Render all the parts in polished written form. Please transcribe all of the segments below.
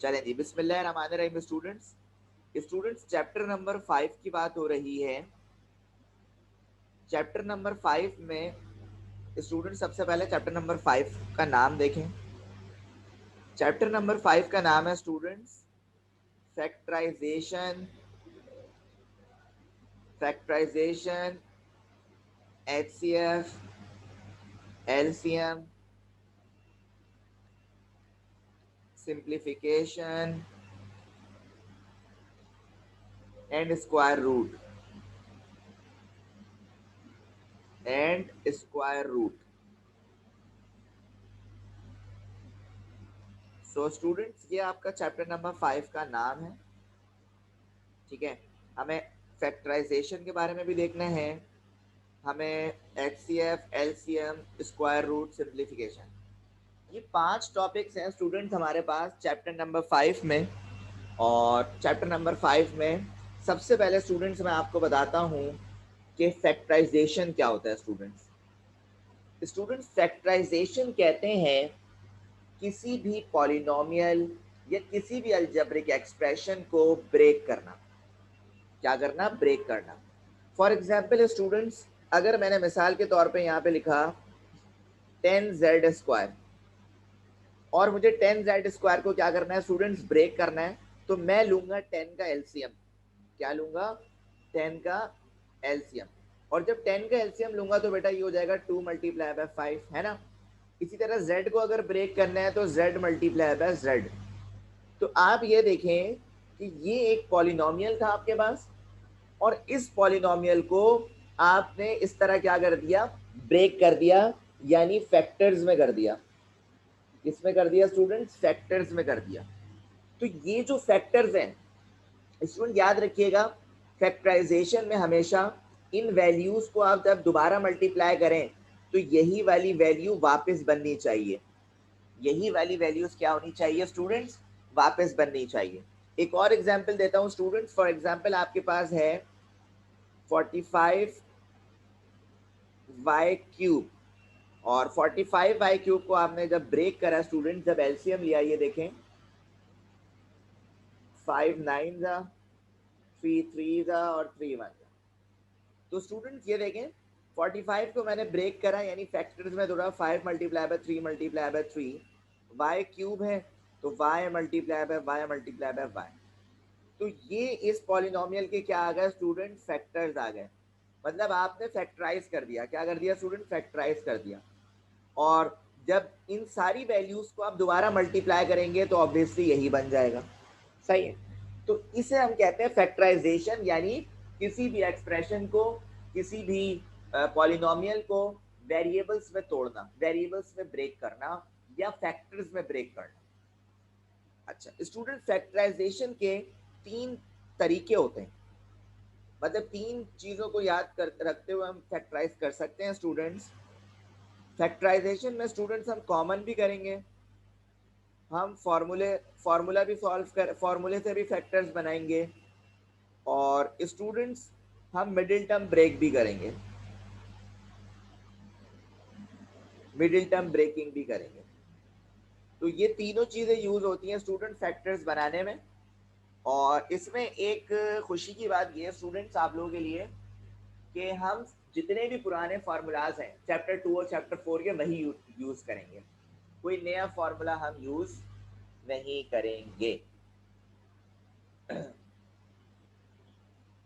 चलें जी, बिस्मिल्लाहिर्रहमानिर्रहीम। Students chapter number 5 की बात हो रही है। चैप्टर नंबर 5 में स्टूडेंट सबसे पहले चैप्टर नंबर 5 का नाम देखें। चैप्टर नंबर 5 का नाम है students factorization. Factorization, HCF, LCM, simplification and square root so students ये आपका चैप्टर नंबर 5 का नाम है। ठीक है, हमें फैक्टराइजेशन के बारे में भी देखना है, हमें HCF, LCM, square root, simplification, ये 5 टॉपिक्स हैं स्टूडेंट्स हमारे पास चैप्टर नंबर 5 में। और चैप्टर नंबर 5 में सबसे पहले स्टूडेंट्स मैं आपको बताता हूँ कि फैक्टराइजेशन क्या होता है। स्टूडेंट्स फैक्टराइजेशन कहते हैं किसी भी पॉलिनोमियल या किसी भी अलजेब्रिक एक्सप्रेशन को ब्रेक करना। क्या करना? ब्रेक करना। फॉर एग्जाम्पल स्टूडेंट्स, अगर मैंने मिसाल के तौर पे यहाँ पे लिखा 10z² और मुझे 10z² को क्या करना है स्टूडेंट्स? ब्रेक करना है। तो मैं लूंगा 10 का एलसीएम। क्या लूंगा? 10 का एलसीएम। और जब 10 का एलसीएम लूंगा तो बेटा ये हो जाएगा 2 मल्टीप्लाई बाय 5, है ना। इसी तरह z को अगर ब्रेक करना है तो z मल्टीप्लाई बाय z। तो आप ये देखें कि ये एक पॉलिनोमियल था आपके पास और इस पॉलिनोमियल को आपने इस तरह क्या कर दिया? ब्रेक कर दिया, यानी फैक्टर्स में कर दिया। किसमें कर दिया स्टूडेंट्स? फैक्टर्स में कर दिया। तो ये जो फैक्टर्स हैं स्टूडेंट याद रखिएगा, फैक्टराइजेशन में हमेशा इन वैल्यूज को आप जब दोबारा मल्टीप्लाई करें तो यही वाली वैल्यू वापस बननी चाहिए। यही वाली वैल्यूज क्या होनी चाहिए स्टूडेंट्स? वापस बननी चाहिए। एक और एग्जांपल देता हूं स्टूडेंट्स। फॉर एग्जांपल आपके पास है 45y³ और 45y³ को आपने जब ब्रेक करा स्टूडेंट, जब एलसीएम लिया, ये देखें 5 9 जा, 3 3 जा और 3 1 जा। तो स्टूडेंट्स ये देखें 45 को मैंने ब्रेक करा, यानी फैक्टर्स में थोड़ा 5 multiply by 3 multiply by 3, y³ है तो y multiply by y multiply by y। तो ये इस पॉलिनोमियल के क्या आ गए स्टूडेंट? फैक्टर्स आ गए। मतलब आपने फैक्टराइज कर दिया। क्या कर दिया स्टूडेंट? फैक्टराइज कर दिया। और जब इन सारी वैल्यूज को आप दोबारा मल्टीप्लाई करेंगे तो ऑब्वियसली यही बन जाएगा। सही है। तो इसे हम कहते हैं फैक्टराइजेशन, यानी किसी भी एक्सप्रेशन को, किसी भी पॉलिनोमियल को वेरिएबल्स में तोड़ना, वेरिएबल्स में ब्रेक करना या फैक्टर्स में ब्रेक करना। अच्छा स्टूडेंट, फैक्टराइजेशन के 3 तरीके होते हैं। मतलब 3 चीजों को याद कर रखते हुए हम फैक्टराइज कर सकते हैं स्टूडेंट्स। फैक्टराइजेशन में स्टूडेंट्स हम कॉमन भी करेंगे, हम फार्मूला भी सॉल्व कर, फार्मूले से भी फैक्टर्स बनाएंगे, और स्टूडेंट्स हम मिडिल टर्म ब्रेक भी करेंगे, मिडिल टर्म ब्रेकिंग भी करेंगे। तो ये तीनों चीजें यूज होती हैं स्टूडेंट फैक्टर्स बनाने में। और इसमें एक खुशी की बात ये है स्टूडेंट्स आप लोगों के लिए कि हम जितने भी पुराने फार्मूलाज हैं चैप्टर 2 और चैप्टर 4 के वही यूज करेंगे। कोई नया फार्मूला हम यूज नहीं करेंगे।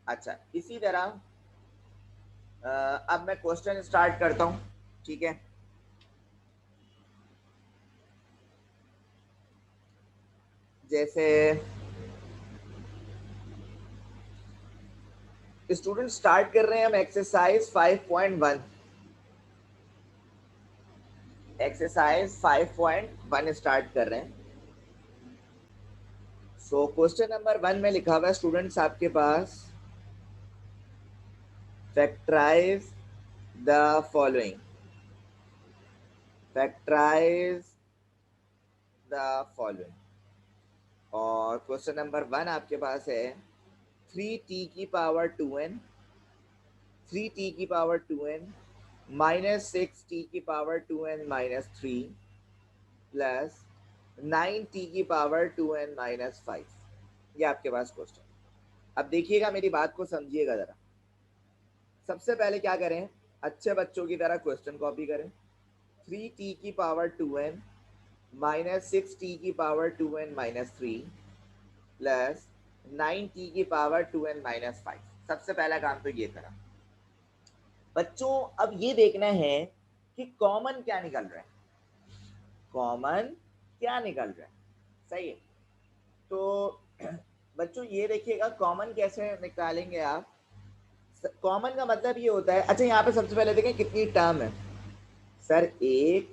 अच्छा, इसी तरह अब मैं क्वेश्चन स्टार्ट करता हूं। ठीक है, जैसे स्टूडेंट स्टार्ट कर रहे हैं हम एक्सरसाइज 5.1। एक्सरसाइज 5.1 स्टार्ट कर रहे हैं। सो क्वेश्चन नंबर 1 में लिखा हुआ है स्टूडेंट्स आपके पास, factorize the following. Factorize the following. और क्वेश्चन नंबर 1 आपके पास है 3t⁴n, 3t⁴n -6t⁴n - 3 plus 9t की पावर 2n-5। ये आपके पास क्वेश्चन। अब देखिएगा, मेरी बात को समझिएगा जरा। सबसे पहले क्या करें, अच्छे बच्चों की तरह क्वेश्चन कॉपी करें। 3t की पावर 2n माइनस 6t की पावर 2n-3 प्लस 9t की पावर 2n-5। सबसे पहला काम तो ये करा बच्चों। अब ये देखना है कि कॉमन क्या निकल रहा है, कॉमन क्या निकल रहा है। सही है, तो बच्चों ये देखिएगा कॉमन कैसे निकालेंगे आप। कॉमन का मतलब ये होता है, अच्छा यहाँ पे सबसे पहले देखें कितनी टर्म है। सर 1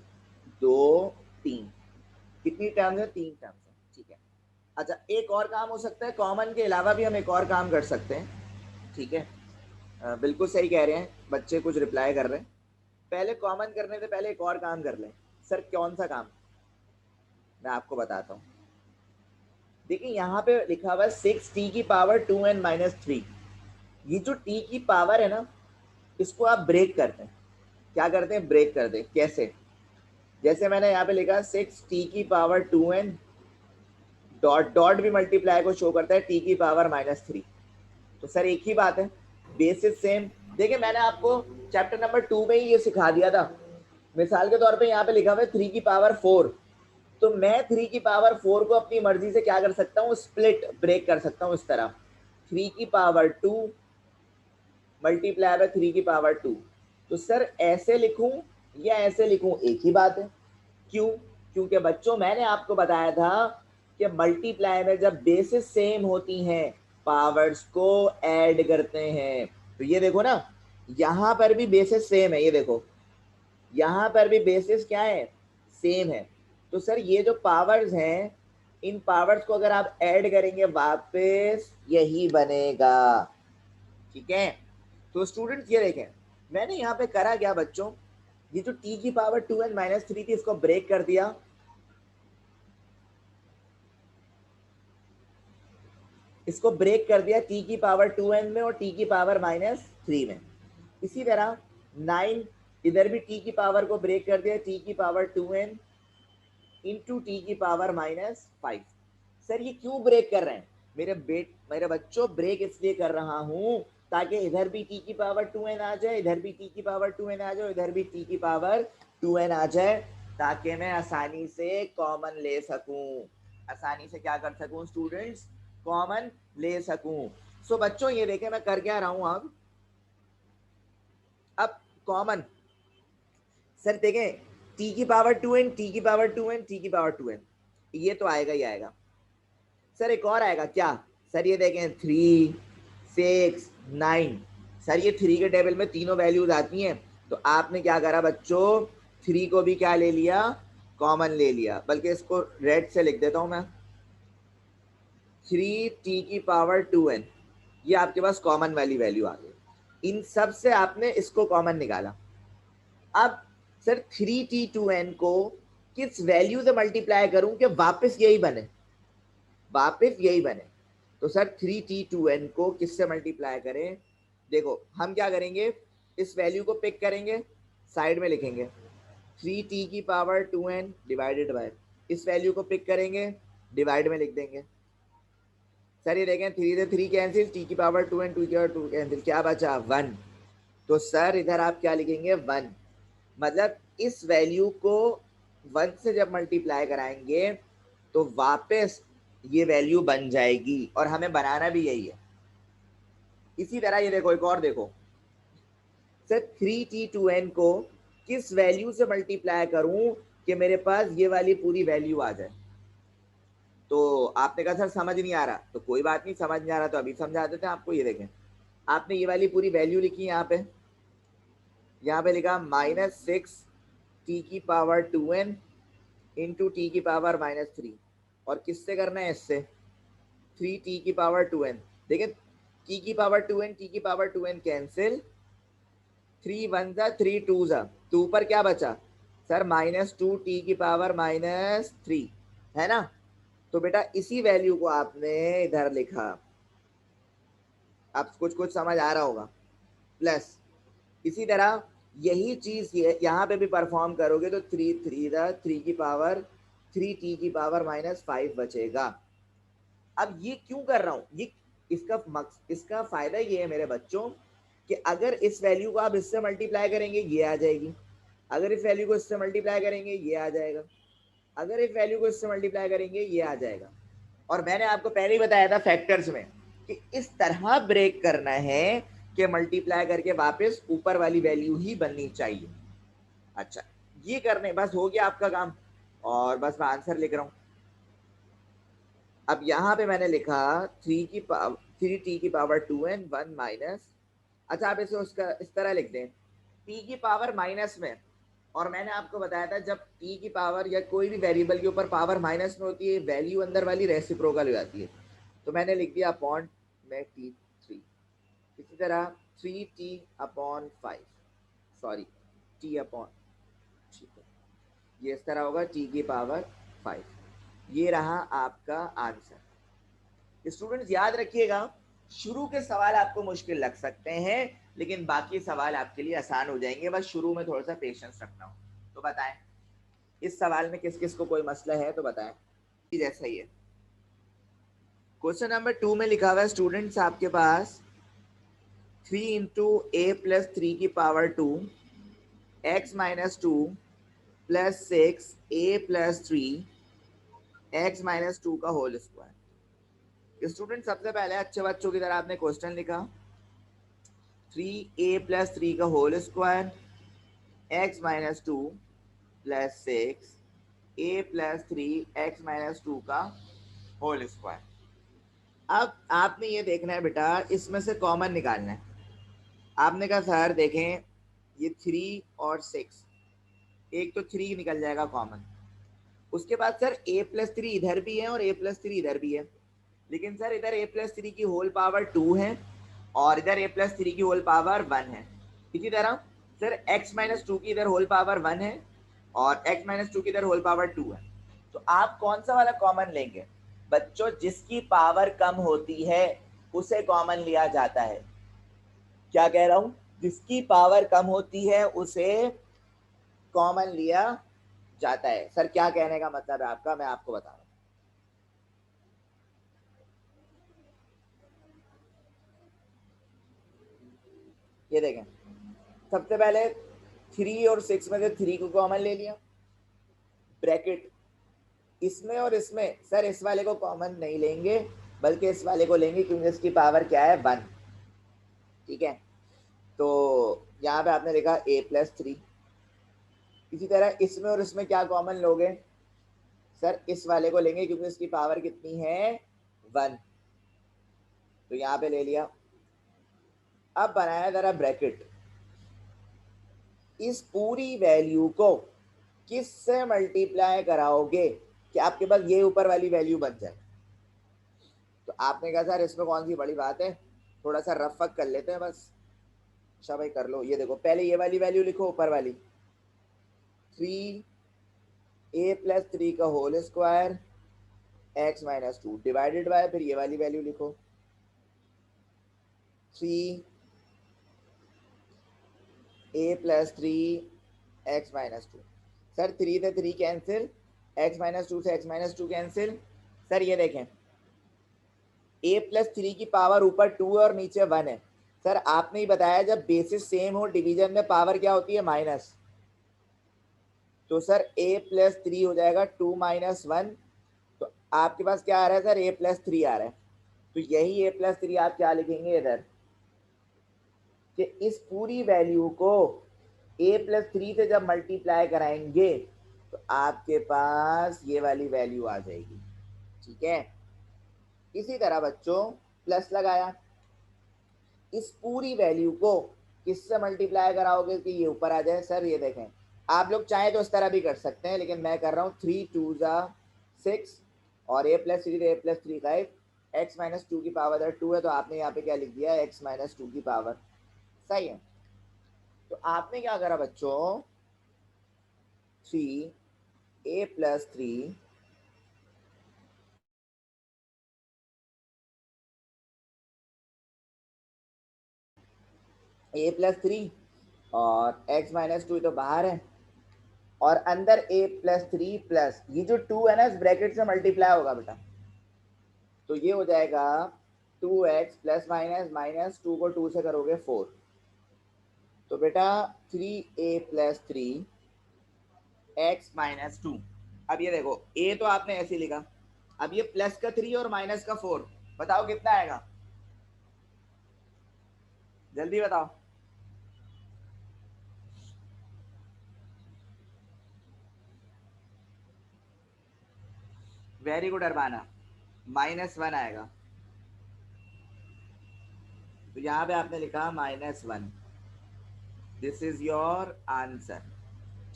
2 3, कितनी टर्म्स है, 3 टर्म्स है, ठीक है। अच्छा एक और काम हो सकता है, कॉमन के अलावा भी हम एक और काम कर सकते हैं, ठीक है। बिल्कुल सही कह रहे हैं बच्चे, कुछ रिप्लाई कर रहे हैं। पहले कॉमन करने से पहले एक और काम कर लें। सर कौन सा काम, मैं आपको बताता हूँ। देखिए यहाँ पे लिखा हुआ है 6t की पावर 2n-3। ये जो t की पावर है ना, इसको आप ब्रेक करते हैं। क्या करते हैं, ब्रेक करते हैं। कैसे, जैसे मैंने यहाँ पे लिखा 6t की पावर 2n डॉट डॉट भी मल्टीप्लाई को शो करता है t की पावर -3। तो सर एक ही बात है, बेसिस सेम। देखिए मैंने आपको चैप्टर नंबर 2 में ही ये सिखा दिया था। मिसाल के तौर पे यहाँ पे लिखा हुआ है 3 की पावर 4, तो मैं 3 की पावर 4 को अपनी मर्जी से क्या कर सकता हूँ, स्प्लिट ब्रेक कर सकता हूँ इस तरह। 3 की पावर 2 मल्टीप्लाई बाय 3 की पावर 2। तो सर ऐसे लिखूं या ऐसे लिखूं, एक ही बात है। क्यों, क्योंकि बच्चों मैंने आपको बताया था कि मल्टीप्लाई में जब बेसिस सेम होती हैं पावर्स को ऐड करते हैं। तो ये देखो ना, यहाँ पर भी बेसिस सेम है, ये देखो यहाँ पर भी बेसिस क्या है, सेम है। तो सर ये जो पावर्स हैं, इन पावर्स को अगर आप ऐड करेंगे वापस यही बनेगा, ठीक है। तो स्टूडेंट्स ये देखें, मैंने यहाँ पे करा क्या बच्चों, ये जो t की पावर 2n-3 थी इसको ब्रेक कर दिया। इसको ब्रेक कर दिया t की पावर 2n में और t की पावर -3 में। इसी तरह 9 इधर भी t की पावर को ब्रेक कर दिया, t की पावर 2n इंटू टी की पावर -5। सर ये क्यों ब्रेक कर रहे हैं, मेरे बच्चों, ब्रेक इसलिए कर रहा हूं ताकि इधर भी t की पावर 2n आ जाए, इधर भी t की पावर 2n आ जाए, इधर भी t की पावर 2n आ जाए, ताकि मैं आसानी से कॉमन ले सकूं। आसानी से क्या कर सकूं स्टूडेंट्स, कॉमन ले सकूं। सो बच्चों ये देखें मैं कर क्या रहा हूं अब कॉमन। सर देखें t की पावर 2n, t की पावर 2n, t की पावर 2n, ये तो आएगा ही आएगा। सर एक और आएगा क्या, सर ये देखें 3 6 9। सर ये 3 के टेबल में तीनों वैल्यूज आती हैं, तो आपने क्या करा बच्चों, 3 को भी क्या ले लिया, कॉमन ले लिया। बल्कि इसको रेड से लिख देता हूं मैं, 3t की पावर 2n, ये आपके पास कॉमन वाली वैल्यू आ गई। इन सब से आपने इसको कॉमन निकाला। अब सर 3t2n को किस वैल्यू से मल्टीप्लाई करूं कि वापस यही बने, वापस यही बने। तो सर 3t2n को किससे मल्टीप्लाई करें, देखो हम क्या करेंगे, इस वैल्यू को पिक करेंगे, साइड में लिखेंगे 3t की पावर 2n डिवाइडेड बाय, इस वैल्यू को पिक करेंगे, डिवाइड में लिख देंगे। सर ये देखें 3 से 3 कैंसिल, t की पावर 2n 2 की पावर 2 कैंसिल, क्या बचा 1। तो सर इधर आप क्या लिखेंगे 1, मतलब इस वैल्यू को 1 से जब मल्टीप्लाई कराएंगे तो वापस ये वैल्यू बन जाएगी, और हमें बनाना भी यही है। इसी तरह ये देखो एक और देखो, सर 3t2n को किस वैल्यू से मल्टीप्लाई करूं कि मेरे पास ये वाली पूरी वैल्यू आ जाए। तो आपने कहा सर समझ नहीं आ रहा, तो कोई बात नहीं, समझ नहीं आ रहा तो अभी समझा देते हैं आपको। ये देखें आपने ये वाली पूरी वैल्यू लिखी यहाँ पे लिखा -6t की पावर 2n इंटू टी की पावर -3, और किससे करना है, इससे 3t की पावर 2n। देखिए t की पावर 2n, t की पावर 2n कैंसिल, 3 1 जा 3 2 जा, तो ऊपर क्या बचा सर -2t की पावर -3, है ना। तो बेटा इसी वैल्यू को आपने इधर लिखा, अब कुछ कुछ समझ आ रहा होगा। प्लस इसी तरह यही चीज यहाँ पे भी परफॉर्म करोगे तो 3 3 जा 3 की पावर 3t⁻⁻5 बचेगा। अब ये क्यों कर रहा हूँ, ये इसका फायदा ये है मेरे बच्चों कि अगर इस वैल्यू को आप इससे मल्टीप्लाई करेंगे ये आ जाएगी, अगर इस वैल्यू को इससे मल्टीप्लाई करेंगे ये आ जाएगा, अगर इस वैल्यू को इससे मल्टीप्लाई करेंगे ये आ जाएगा। और मैंने आपको पहले ही बताया था फैक्टर्स में कि इस तरह ब्रेक करना है कि मल्टीप्लाई करके वापस ऊपर वाली वैल्यू ही बननी चाहिए। अच्छा, ये करने बस हो गया आपका काम, और बस मैं आंसर लिख रहा हूं। अब यहाँ पे मैंने लिखा 3t⁻2 माइनस, अच्छा आप इसे उसका इस तरह लिख दें t की पावर माइनस में, और मैंने आपको बताया था जब t की पावर या कोई भी वेरिएबल के ऊपर पावर माइनस में होती है वैल्यू अंदर वाली रेसिप्रोकल हो जाती है, तो मैंने लिख दिया अपॉन में t3। इसी तरह 3t/5, सॉरी t/, ठीक है, ये इस तरह होगा t⁻5। ये रहा आपका आंसर। स्टूडेंट्स याद रखिएगा, शुरू के सवाल आपको मुश्किल लग सकते हैं लेकिन बाकी सवाल आपके लिए आसान हो जाएंगे, बस शुरू में थोड़ा सा पेशेंस रखना हो। तो बताएं इस सवाल में किस किस को कोई मसला है तो बताएं। जैसा ही है क्वेश्चन नंबर 2 में लिखा हुआ है स्टूडेंट्स आपके पास 3 × a+3 की पावर 2 x-2 + 6 a+3 x-2 का होल स्क्वायर। स्टूडेंट सबसे पहले अच्छे बच्चों की तरह आपने क्वेश्चन लिखा 3a+3 का whole square x-2 + 6 a+3 x-2 का होल स्क्वायर। अब आपने ये देखना है बेटा, इसमें से कॉमन निकालना है। आपने कहा सर देखें ये 3 और 6, एक तो 3 निकल जाएगा कॉमन, उसके बाद सर a+3 इधर भी है और a+3 इधर भी है, लेकिन सर इधर a+3 की होल पावर 2 है और इधर a+3 की होल पावर 1 है। इसी तरह सर x-2 की इधर होल पावर 1 है और x-2 की इधर होल पावर 2 है। तो आप कौन सा वाला कॉमन लेंगे बच्चों? जिसकी पावर कम होती है उसे कॉमन लिया जाता है। क्या कह रहा हूं? जिसकी पावर कम होती है उसे कॉमन लिया जाता है। सर क्या कहने का मतलब है आपका, मैं आपको बता रहा हूं। ये देखें, सबसे पहले 3 और 6 में से 3 को कॉमन ले लिया, ब्रैकेट इसमें और इसमें, सर इस वाले को कॉमन नहीं लेंगे बल्कि इस वाले को लेंगे क्योंकि इसकी पावर क्या है 1, ठीक है। तो यहाँ पे आपने लिखा a+3। इसी तरह इसमें और इसमें क्या कॉमन लोगे? सर इस वाले को लेंगे क्योंकि इसकी पावर कितनी है 1, तो यहाँ पे ले लिया। अब बनाया जरा ब्रैकेट, इस पूरी वैल्यू को किससे मल्टीप्लाई कराओगे कि आपके पास ये ऊपर वाली वैल्यू बन जाए? तो आपने कहा सर इसमें कौन सी बड़ी बात है, थोड़ा सा रफ कर लेते हैं बस। अच्छा भाई कर लो। ये देखो पहले ये वाली वैल्यू लिखो ऊपर वाली 3a+3 का whole square x-2 divided by, फिर ये वाली वैल्यू लिखो 3a+3 x-2। सर 3 से 3 कैंसिल, x-2 से x-2 कैंसिल। सर ये देखें a+3 की पावर ऊपर 2 है और नीचे 1 है। सर आपने ही बताया जब बेसिस सेम हो डिवीजन में पावर क्या होती है माइनस, तो सर a+3 हो जाएगा 2 - 1, तो आपके पास क्या आ रहा है सर a+3 आ रहा है, तो यही a+3 आप क्या लिखेंगे इधर कि इस पूरी वैल्यू को a+3 से जब मल्टीप्लाई कराएंगे तो आपके पास ये वाली वैल्यू आ जाएगी, ठीक है। इसी तरह बच्चों प्लस लगाया, इस पूरी वैल्यू को किससे मल्टीप्लाई कराओगे कि ये ऊपर आ जाए? सर ये देखें आप लोग चाहे तो इस तरह भी कर सकते हैं लेकिन मैं कर रहा हूँ 3 2 6 और a+3 5, x-2 की पावर 2 है तो आपने यहाँ पे क्या लिख दिया x-2 की पावर, सही है। तो आपने क्या करा बच्चों 3a+3 a+3 और x-2 तो बाहर है और अंदर a प्लस 3 प्लस ये जो 2 है ना इस ब्रैकेट से मल्टीप्लाई होगा बेटा, तो ये हो जाएगा 2x प्लस माइनस माइनस 2 को 2 से करोगे 4, तो बेटा 3a प्लस 3x माइनस 2। अब ये देखो a तो आपने ऐसे लिखा, अब ये प्लस का 3 और माइनस का 4, बताओ कितना आएगा, जल्दी बताओ। वेरी गुड अरबाना, -1 आएगा, तो यहाँ पे आपने लिखा -1, दिस इज योर आंसर।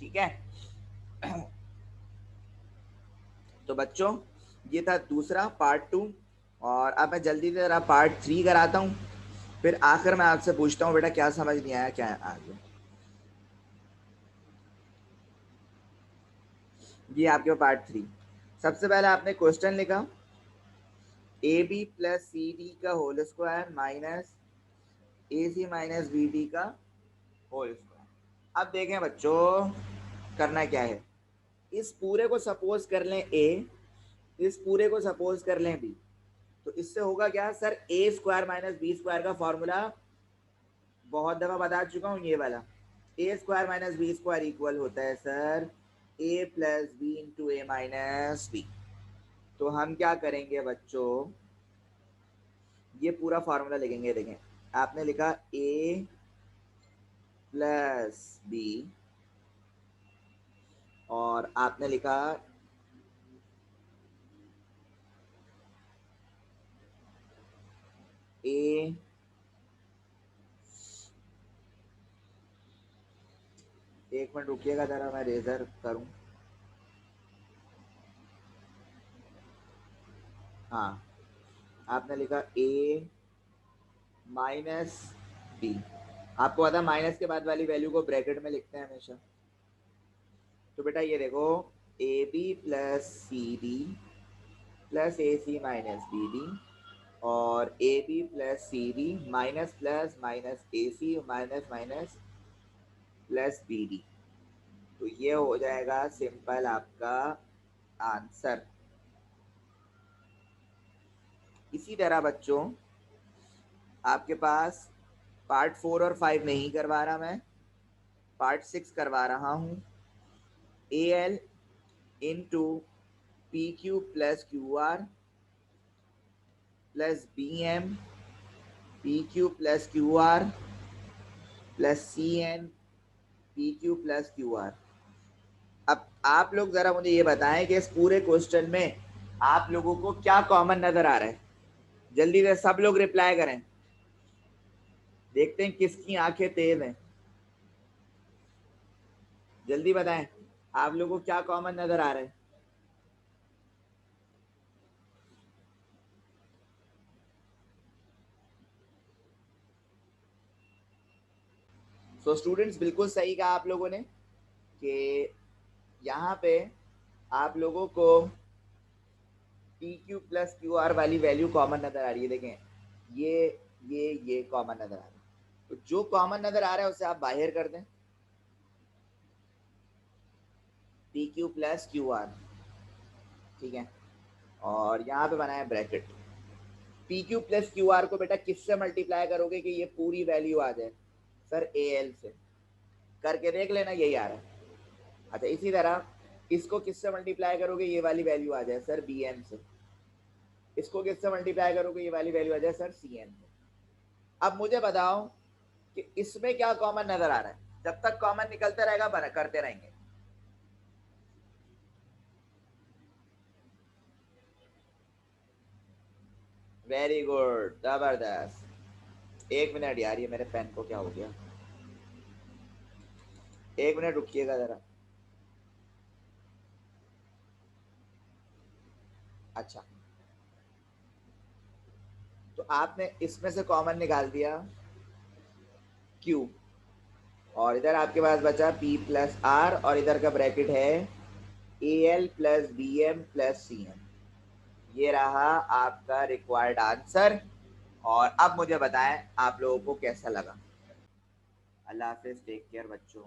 ठीक है, तो बच्चों ये था दूसरा पार्ट 2, और अब मैं जल्दी से जरा पार्ट 3 कराता हूँ, फिर आखिर में आपसे पूछता हूँ बेटा क्या समझ नहीं आया क्या आगे। ये आपके पार्ट 3, सबसे पहले आपने क्वेश्चन लिखा A B plus C D का होल स्क्वायर माइनस ए सी माइनस बी डी का होल स्क्वायर। अब देखें बच्चों करना क्या है, इस पूरे को सपोज कर लें ए, इस पूरे को सपोज कर लें बी, तो इससे होगा क्या sir, a square minus b square का फॉर्मूला बहुत दफा बता चुका हूँ, ये वाला a square minus b square equal होता है sir a plus b into a minus b. तो हम क्या करेंगे बच्चों, ये पूरा फॉर्मूला लिखेंगे, देखें आपने लिखा ए प्लस बी और आपने लिखा ए, एक मिनट रुकिएगा जरा मैं रेजर करूं, हाँ आपने लिखा ए माइनस बी, आपको पता है माइनस के बाद वाली वैल्यू को ब्रैकेट में लिखते हैं हमेशा, तो बेटा ये देखो a B plus C d plus a C minus B d और a B plus C d minus plus minus A C minus minus plus b d, तो ये हो जाएगा सिंपल आपका आंसर। इसी तरह बच्चों आपके पास पार्ट 4 और 5 नहीं करवा रहा मैं, पार्ट 6 करवा रहा हूँ, A L into P Q plus Q R plus B M P Q plus Q R plus C N P Q plus Q R. अब आप लोग जरा मुझे ये बताएं कि इस पूरे क्वेश्चन में आप लोगों को क्या कॉमन नजर आ रहा है, जल्दी से सब लोग रिप्लाई करें, देखते हैं किसकी आंखें तेज हैं, जल्दी बताएं आप लोगों को क्या कॉमन नजर आ रहा है। सो स्टूडेंट्स बिल्कुल सही कहा आप लोगों ने कि यहाँ पे आप लोगों को P Q plus Q are वाली वैल्यू कॉमन नजर आ रही है, देखें ये कॉमन नजर आ रहा है, तो जो कॉमन नजर आ रहा है उसे आप बाहर कर दें, P Q plus Q are, ठीक है, और यहाँ पे बनाया bracket, P Q plus Q are को बेटा किससे मल्टीप्लाई करोगे कि ये पूरी वैल्यू आ जाए, सर ए एल से, करके देख लेना यही आ रहा है। अच्छा इसी तरह इसको किससे मल्टीप्लाई करोगे ये वाली वैल्यू आ जाए सर बी एम से, इसको किससे मल्टीप्लाई करोगे ये वाली वैल्यू आ जाए सर सी एन से। अब मुझे बताओ कि इसमें क्या कॉमन नजर आ रहा है, जब तक कॉमन निकलते रहेगा बना करते रहेंगे। वेरी गुड, जबरदस्त, एक मिनट यार ये मेरे पेन को क्या हो गया, एक मिनट रुकिएगा जरा। अच्छा तो आपने इसमें से कॉमन निकाल दिया Q, और इधर आपके पास बचा P प्लस आर और इधर का ब्रैकेट है A L plus B M plus C M, ये रहा आपका रिक्वायर्ड आंसर। और अब मुझे बताएं आप लोगों को कैसा लगा। अल्लाह हाफिज, टेक केयर बच्चों।